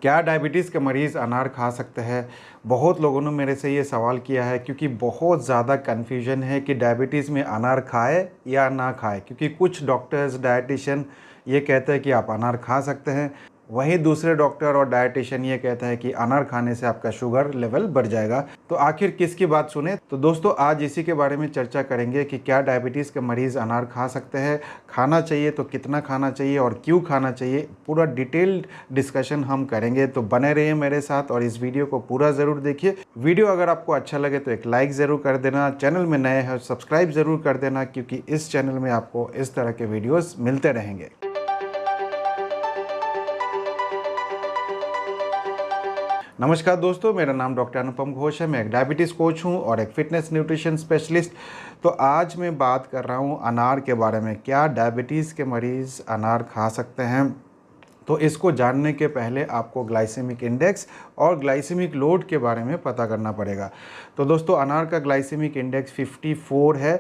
क्या डायबिटीज़ के मरीज़ अनार खा सकते हैं? बहुत लोगों ने मेरे से ये सवाल किया है क्योंकि बहुत ज़्यादा कन्फ्यूजन है कि डायबिटीज़ में अनार खाए या ना खाए, क्योंकि कुछ डॉक्टर्स, डायटिशियन ये कहते हैं कि आप अनार खा सकते हैं, वहीं दूसरे डॉक्टर और डायटिशियन ये कहते हैं कि अनार खाने से आपका शुगर लेवल बढ़ जाएगा। तो आखिर किसकी बात सुने? तो दोस्तों, आज इसी के बारे में चर्चा करेंगे कि क्या डायबिटीज़ के मरीज़ अनार खा सकते हैं, खाना चाहिए तो कितना खाना चाहिए और क्यों खाना चाहिए, पूरा डिटेल्ड डिस्कशन हम करेंगे। तो बने रहिए मेरे साथ और इस वीडियो को पूरा ज़रूर देखिए। वीडियो अगर आपको अच्छा लगे तो एक लाइक ज़रूर कर देना, चैनल में नए हैं सब्सक्राइब ज़रूर कर देना, क्योंकि इस चैनल में आपको इस तरह के वीडियोज़ मिलते रहेंगे। नमस्कार दोस्तों, मेरा नाम डॉक्टर अनुपम घोष है। मैं एक डायबिटीज़ कोच हूं और एक फिटनेस न्यूट्रिशन स्पेशलिस्ट। तो आज मैं बात कर रहा हूं अनार के बारे में। क्या डायबिटीज़ के मरीज़ अनार खा सकते हैं? तो इसको जानने के पहले आपको ग्लाइसेमिक इंडेक्स और ग्लाइसेमिक लोड के बारे में पता करना पड़ेगा। तो दोस्तों, अनार का ग्लाइसेमिक इंडेक्स 54 है।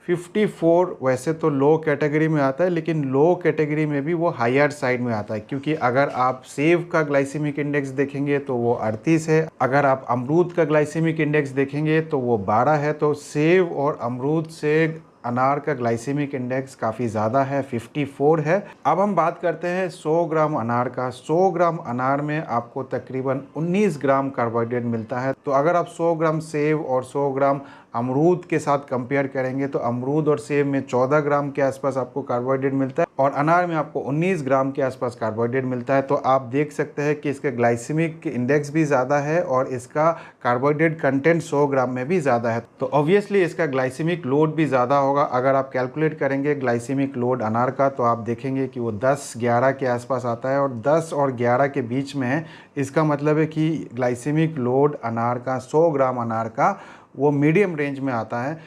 54 वैसे तो लो कैटेगरी में आता है, लेकिन लो कैटेगरी में भी वो हायर साइड में आता है, क्योंकि अगर आप सेब का ग्लाइसेमिक इंडेक्स देखेंगे तो वो 38 है, अगर आप अमरूद का ग्लाइसेमिक इंडेक्स देखेंगे तो वो 12 है। तो सेब और अमरूद से अनार का ग्लाइसेमिक इंडेक्स काफ़ी ज़्यादा है, 54 है। अब हम बात करते हैं 100 ग्राम अनार का। 100 ग्राम अनार में आपको तकरीबन 19 ग्राम कार्बोहाइड्रेट मिलता है। तो अगर आप 100 ग्राम सेब और 100 ग्राम अमरूद के साथ कंपेयर करेंगे तो अमरूद और सेब में 14 ग्राम के आसपास आपको कार्बोहाइड्रेट मिलता है और अनार में आपको 19 ग्राम के आसपास कार्बोहाइड्रेट मिलता है। तो आप देख सकते हैं कि इसका ग्लाइसेमिक इंडेक्स भी ज़्यादा है और इसका कार्बोहाइड्रेट कंटेंट 100 ग्राम में भी ज़्यादा है। तो ऑब्वियसली इसका ग्लाइसेमिक लोड भी ज़्यादा होगा। अगर आप कैलकुलेट करेंगे ग्लाइसेमिक लोड अनार का तो आप देखेंगे कि वो 10-11 के आसपास आता है और 10 और 11 के बीच में है। इसका मतलब है कि ग्लाइसेमिक लोड अनार का, 100 ग्राम अनार का, वो मीडियम रेंज में आता है।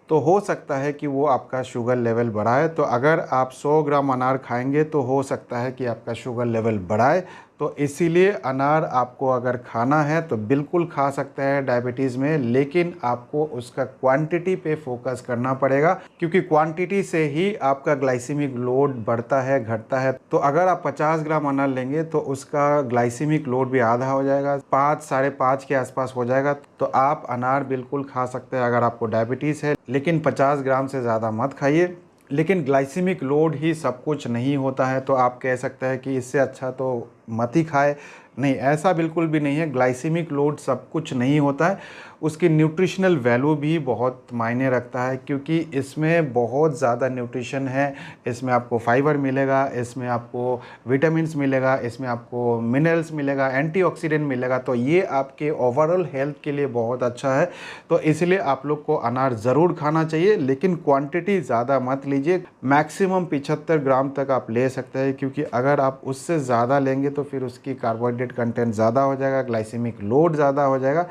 तो हो सकता है कि वो आपका शुगर लेवल बढ़ाए। तो अगर आप 100 ग्राम अनार खाएंगे तो हो सकता है कि आपका शुगर लेवल बढ़ाए। तो इसीलिए अनार आपको अगर खाना है तो बिल्कुल खा सकते हैं डायबिटीज़ में, लेकिन आपको उसका क्वांटिटी पे फोकस करना पड़ेगा, क्योंकि क्वांटिटी से ही आपका ग्लाइसेमिक लोड बढ़ता है, घटता है। तो अगर आप 50 ग्राम अनार लेंगे तो उसका ग्लाइसेमिक लोड भी आधा हो जाएगा, 5-5.5 के आसपास हो जाएगा। तो आप अनार बिल्कुल खा सकते हैं अगर आपको डायबिटीज़ है, लेकिन 50 ग्राम से ज़्यादा मत खाइए। लेकिन ग्लाइसेमिक लोड ही सब कुछ नहीं होता है। तो आप कह सकते हैं कि इससे अच्छा तो मत ही खाए। नहीं, ऐसा बिल्कुल भी नहीं है। ग्लाइसेमिक लोड सब कुछ नहीं होता है, उसकी न्यूट्रिशनल वैल्यू भी बहुत मायने रखता है, क्योंकि इसमें बहुत ज़्यादा न्यूट्रिशन है। इसमें आपको फाइबर मिलेगा, इसमें आपको विटामिन्स मिलेगा, इसमें आपको मिनरल्स मिलेगा, एंटीऑक्सीडेंट मिलेगा। तो ये आपके ओवरऑल हेल्थ के लिए बहुत अच्छा है। तो इसलिए आप लोग को अनार ज़रूर खाना चाहिए, लेकिन क्वांटिटी ज़्यादा मत लीजिए। मैक्सिमम 75 ग्राम तक आप ले सकते हैं, क्योंकि अगर आप उससे ज़्यादा लेंगे तो फिर उसकी कार्बोहाइड्रेट कंटेंट ज़्यादा हो जाएगा, ग्लाइसेमिक लोड ज़्यादा हो जाएगा।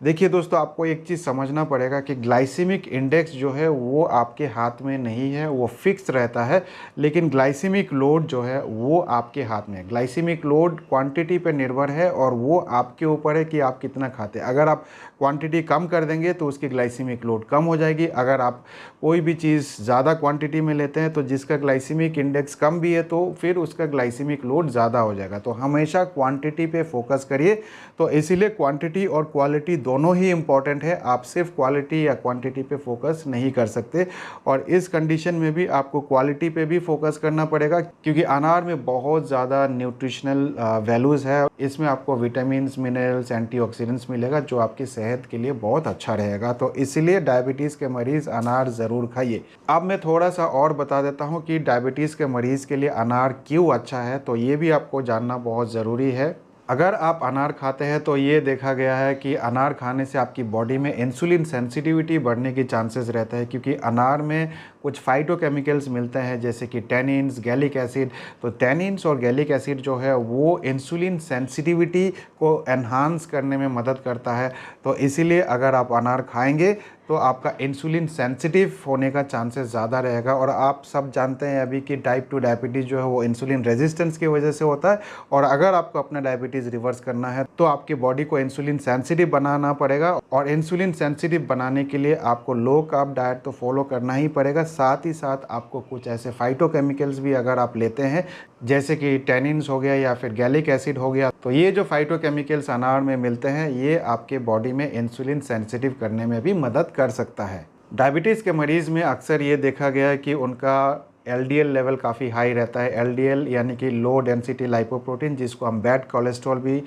देखिए दोस्तों, आपको एक चीज़ समझना पड़ेगा कि ग्लाइसेमिक इंडेक्स जो है वो आपके हाथ में नहीं है, वो फिक्स रहता है, लेकिन ग्लाइसेमिक लोड जो है वो आपके हाथ में है। ग्लाइसेमिक लोड क्वांटिटी पे निर्भर है और वो आपके ऊपर है कि आप कितना खाते हैं। अगर आप क्वांटिटी कम कर देंगे तो उसकी ग्लाइसेमिक लोड कम हो जाएगी। अगर आप कोई भी चीज़ ज़्यादा क्वांटिटी में लेते हैं तो जिसका ग्लाइसेमिक इंडेक्स कम भी है तो फिर उसका ग्लाइसेमिक लोड ज़्यादा हो जाएगा। तो हमेशा क्वांटिटी पे फोकस करिए। तो इसीलिए क्वांटिटी और क्वालिटी दोनों ही इम्पॉर्टेंट है। आप सिर्फ क्वालिटी या क्वांटिटी पे फोकस नहीं कर सकते, और इस कंडीशन में भी आपको क्वालिटी पे भी फोकस करना पड़ेगा, क्योंकि अनार में बहुत ज़्यादा न्यूट्रिशनल वैल्यूज़ है। इसमें आपको विटामिन्स, मिनरल्स, एंटीऑक्सीडेंट्स मिलेगा जो आपकी सेहत के लिए बहुत अच्छा रहेगा। तो इसीलिए डायबिटीज़ के मरीज़ अनार ज़रूर खाइए। अब मैं थोड़ा सा और बता देता हूँ कि डायबिटीज़ के मरीज़ के लिए अनार क्यों अच्छा है, तो ये भी आपको जानना बहुत ज़रूरी है। अगर आप अनार खाते हैं तो ये देखा गया है कि अनार खाने से आपकी बॉडी में इंसुलिन सेंसिटिविटी बढ़ने की चांसेस रहता है, क्योंकि अनार में कुछ फाइटोकेमिकल्स मिलते हैं जैसे कि टैनिन्स, गैलिक एसिड। तो टैनिन्स और गैलिक एसिड जो है वो इंसुलिन सेंसिटिविटी को एनहांस करने में मदद करता है। तो इसीलिए अगर आप अनार खाएंगे तो आपका इंसुलिन सेंसिटिव होने का चांसेस ज़्यादा रहेगा। और आप सब जानते हैं अभी कि टाइप 2 डायबिटीज़ जो है वो इंसुलिन रेजिस्टेंस की वजह से होता है। और अगर आपको अपना डायबिटीज़ रिवर्स करना है तो आपकी बॉडी को इंसुलिन सेंसिटिव बनाना पड़ेगा। और इंसुलिन सेंसिटिव बनाने के लिए आपको लो कार्ब डाइट तो फॉलो करना ही पड़ेगा। साथ ही साथ आपको कुछ ऐसे फाइटोकेमिकल्स भी अगर आप लेते हैं जैसे कि टेनिन्स हो गया या फिर गैलिक एसिड हो गया, तो ये जो फाइटोकेमिकल्स अनार में मिलते हैं ये आपके बॉडी में इंसुलिन सेंसिटिव करने में भी मदद कर सकता है। डायबिटीज़ के मरीज़ में अक्सर ये देखा गया है कि उनका एलडीएल लेवल काफ़ी हाई रहता है। एलडीएल यानी कि लो डेंसिटी लाइपोप्रोटीन, जिसको हम बैड कोलेस्ट्रॉल भी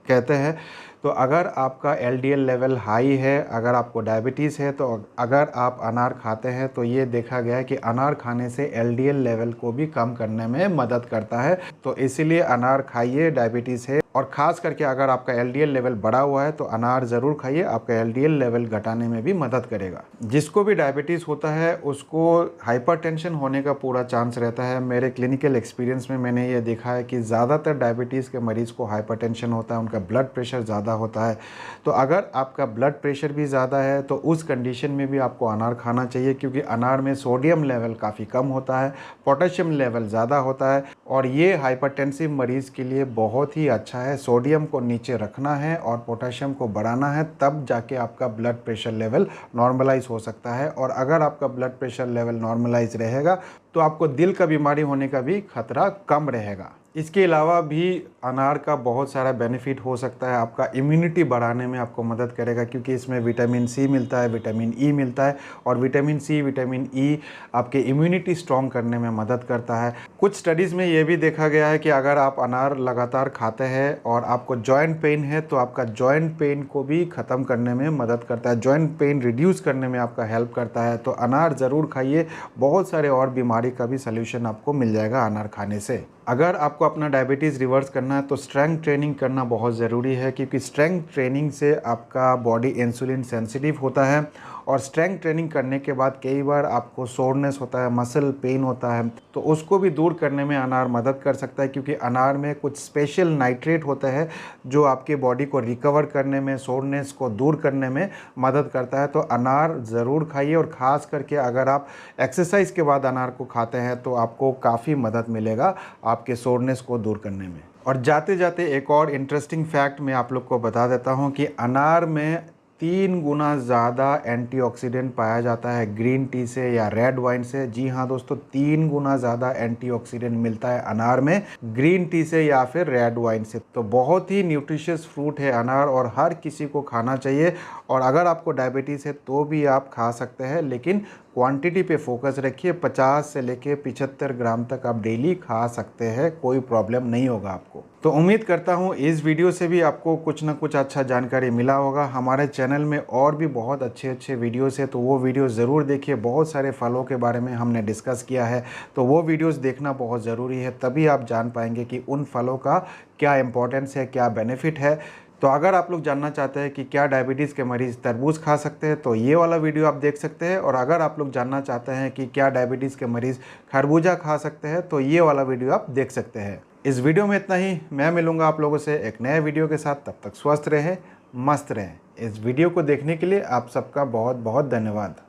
कहते हैं। तो अगर आपका एलडीएल लेवल हाई है, अगर आपको डायबिटीज़ है, तो अगर आप अनार खाते हैं तो ये देखा गया है कि अनार खाने से एलडीएल लेवल को भी कम करने में मदद करता है। तो इसीलिए अनार खाइए, डायबिटीज़ है। और ख़ास करके अगर आपका एलडीएल लेवल बढ़ा हुआ है तो अनार ज़रूर खाइए, आपका एलडीएल लेवल घटाने में भी मदद करेगा। जिसको भी डायबिटीज़ होता है उसको हाइपरटेंशन होने का पूरा चांस रहता है। मेरे क्लिनिकल एक्सपीरियंस में मैंने ये देखा है कि ज़्यादातर डायबिटीज़ के मरीज़ को हाइपरटेंशन होता है, उनका ब्लड प्रेशर ज़्यादा होता है। तो अगर आपका ब्लड प्रेशर भी ज़्यादा है तो उस कंडीशन में भी आपको अनार खाना चाहिए, क्योंकि अनार में सोडियम लेवल काफ़ी कम होता है, पोटेशियम लेवल ज़्यादा होता है। और ये हाइपरटेंसिव मरीज़ के लिए बहुत ही अच्छा है। सोडियम को नीचे रखना है और पोटेशियम को बढ़ाना है, तब जाके आपका ब्लड प्रेशर लेवल नॉर्मलाइज हो सकता है। और अगर आपका ब्लड प्रेशर लेवल नॉर्मलाइज रहेगा तो आपको दिल का बीमारी होने का भी खतरा कम रहेगा। इसके अलावा भी अनार का बहुत सारा बेनिफिट हो सकता है। आपका इम्यूनिटी बढ़ाने में आपको मदद करेगा, क्योंकि इसमें विटामिन सी मिलता है, विटामिन ई मिलता है। और विटामिन सी, विटामिन ई आपके इम्यूनिटी स्ट्रॉन्ग करने में मदद करता है। कुछ स्टडीज़ में ये भी देखा गया है कि अगर आप अनार लगातार खाते हैं और आपको जॉइंट पेन है तो आपका जॉइंट पेन को भी ख़त्म करने में मदद करता है, जॉइंट पेन रिड्यूस करने में आपका हेल्प करता है। तो अनार ज़रूर खाइए, बहुत सारे और बीमारी का भी सल्यूशन आपको मिल जाएगा अनार खाने से। अगर आपको अपना डायबिटीज़ रिवर्स करना है तो स्ट्रेंथ ट्रेनिंग करना बहुत ज़रूरी है, क्योंकि स्ट्रेंथ ट्रेनिंग से आपका बॉडी इंसुलिन सेंसिटिव होता है। और स्ट्रेंथ ट्रेनिंग करने के बाद कई बार आपको सोरनेस होता है, मसल पेन होता है, तो उसको भी दूर करने में अनार मदद कर सकता है, क्योंकि अनार में कुछ स्पेशल नाइट्रेट होता है जो आपके बॉडी को रिकवर करने में, सोरनेस को दूर करने में मदद करता है। तो अनार ज़रूर खाइए, और ख़ास करके अगर आप एक्सरसाइज के बाद अनार को खाते हैं तो आपको काफ़ी मदद मिलेगा आपके सोरनेस को दूर करने में। और जाते जाते एक और इंटरेस्टिंग फैक्ट मैं आप लोग को बता देता हूँ कि अनार में 3 गुना ज़्यादा एंटीऑक्सीडेंट पाया जाता है ग्रीन टी से या रेड वाइन से। जी हाँ दोस्तों, 3 गुना ज़्यादा एंटीऑक्सीडेंट मिलता है अनार में ग्रीन टी से या फिर रेड वाइन से। तो बहुत ही न्यूट्रिशियस फ्रूट है अनार, और हर किसी को खाना चाहिए। और अगर आपको डायबिटीज़ है तो भी आप खा सकते हैं, लेकिन क्वांटिटी पे फोकस रखिए। 50 से लेके 75 ग्राम तक आप डेली खा सकते हैं, कोई प्रॉब्लम नहीं होगा आपको। तो उम्मीद करता हूँ इस वीडियो से भी आपको कुछ ना कुछ अच्छा जानकारी मिला होगा। हमारे चैनल में और भी बहुत अच्छे अच्छे वीडियोस है, तो वो वीडियो ज़रूर देखिए। बहुत सारे फलों के बारे में हमने डिस्कस किया है, तो वो वीडियोस देखना बहुत ज़रूरी है, तभी आप जान पाएंगे कि उन फलों का क्या इंपॉर्टेंस है, क्या बेनिफिट है। तो अगर आप लोग जानना चाहते हैं कि क्या डायबिटीज़ के मरीज़ तरबूज खा सकते हैं तो ये वाला वीडियो आप देख सकते हैं। और अगर आप लोग जानना चाहते हैं कि क्या डायबिटीज़ के मरीज़ खरबूजा खा सकते हैं तो ये वाला वीडियो आप देख सकते हैं। इस वीडियो में इतना ही। मैं मिलूँगा आप लोगों से एक नए वीडियो के साथ। तब तक स्वस्थ रहें, मस्त रहें। इस वीडियो को देखने के लिए आप सबका बहुत बहुत धन्यवाद।